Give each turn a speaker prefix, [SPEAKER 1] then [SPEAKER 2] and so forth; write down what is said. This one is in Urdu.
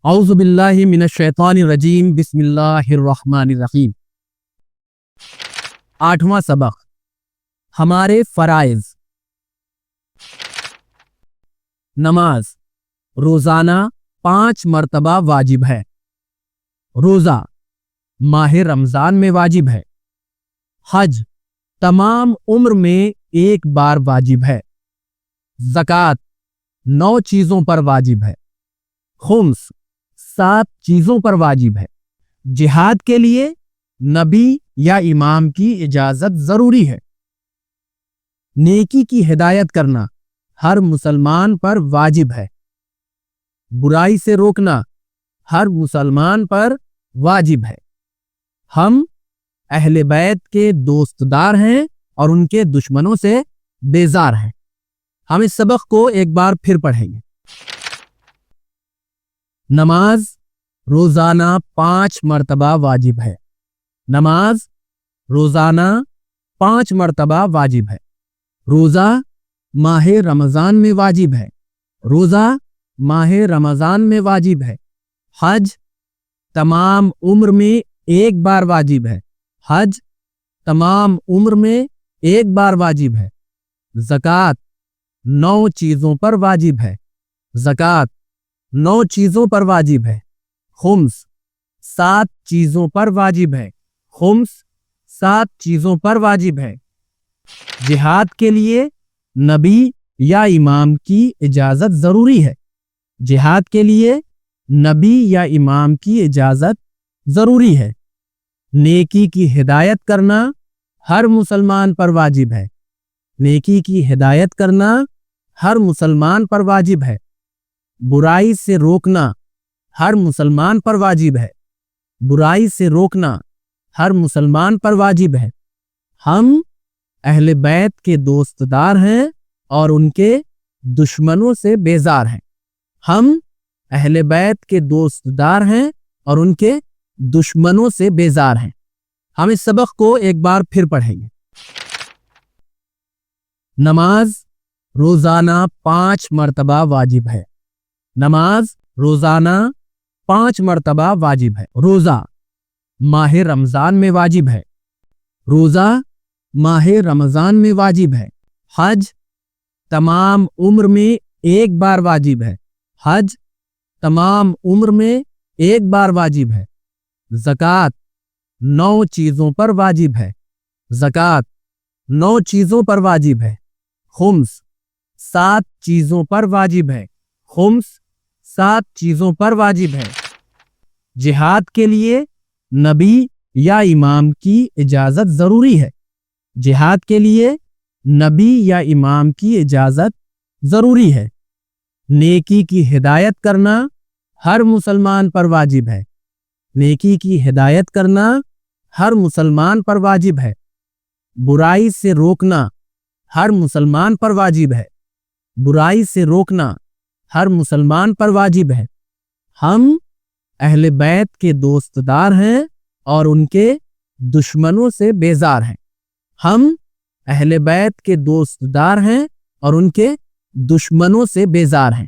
[SPEAKER 1] اعوذ باللہ من الشیطان الرجیم بسم اللہ الرحمن الرحیم۔ 8واں سبق، ہمارے فرائض۔ نماز روزانہ 5 مرتبہ واجب ہے۔ روزہ ماہ رمضان میں واجب ہے۔ حج تمام عمر میں ایک بار واجب ہے۔ زکوٰۃ 9 چیزوں پر واجب ہے۔ خمس 7 چیزوں پر واجب ہے۔ جہاد کے لیے نبی یا امام کی اجازت ضروری ہے۔ نیکی کی ہدایت کرنا ہر مسلمان پر واجب ہے۔ برائی سے روکنا ہر مسلمان پر واجب ہے۔ ہم اہل بیت کے دوست دار ہیں اور ان کے دشمنوں سے بیزار ہیں۔ ہم اس سبق کو ایک بار پھر پڑھیں گے۔ نماز روزانہ 5 مرتبہ واجب ہے۔ نماز روزانہ 5 مرتبہ واجب ہے۔ روزہ ماہ رمضان میں واجب ہے۔ روزہ ماہ رمضان میں واجب ہے۔ حج تمام عمر میں ایک بار واجب ہے۔ حج تمام عمر میں ایک بار واجب ہے۔ زکوٰۃ 9 چیزوں پر واجب ہے۔ زکوٰۃ 9 چیزوں پر واجب ہے۔ خمس 7 چیزوں پر واجب ہے۔ خمس 7 چیزوں پر واجب ہے۔ جہاد کے لیے نبی یا امام کی اجازت ضروری ہے۔ جہاد کے لیے نبی یا امام کی اجازت ضروری ہے۔ نیکی کی ہدایت کرنا ہر مسلمان پر واجب ہے۔ نیکی کی ہدایت کرنا ہر مسلمان پر واجب ہے۔ برائی سے روکنا ہر مسلمان پر واجب ہے۔ برائی سے روکنا ہر مسلمان پر واجب ہے۔ ہم اہل بیت کے دوست دار ہیں اور ان کے دشمنوں سے بیزار ہیں۔ ہم اہل بیت کے دوست دار ہیں اور ان کے دشمنوں سے بیزار ہیں۔ ہم اس سبق کو ایک بار پھر پڑھیں گے۔ نماز روزانہ 5 مرتبہ واجب ہے۔ نماز روزانہ 5 مرتبہ واجب ہے۔ روزہ ماہ رمضان میں واجب ہے۔ روزہ ماہ رمضان میں واجب ہے۔ حج تمام عمر میں ایک بار واجب ہے۔ حج تمام عمر میں ایک بار واجب ہے۔ زکوٰۃ 9 چیزوں پر واجب ہے۔ زکوٰۃ 9 چیزوں پر واجب ہے۔ خمس 7 چیزوں پر واجب ہے۔ خمس 7 چیزوں پر واجب ہے۔ جہاد کے لیے نبی یا امام کی اجازت ضروری ہے۔ جہاد کے لیے نبی یا امام کی اجازت ضروری ہے۔ نیکی کی ہدایت کرنا ہر مسلمان پر واجب ہے۔ نیکی کی ہدایت کرنا ہر مسلمان پر واجب ہے۔ برائی سے روکنا ہر مسلمان پر واجب ہے۔ برائی سے روکنا ہر مسلمان پر واجب ہے۔ ہم اہل بیت کے دوست دار ہیں اور ان کے دشمنوں سے بیزار ہیں۔ ہم اہل بیت کے دوست دار ہیں اور ان کے دشمنوں سے بیزار ہیں۔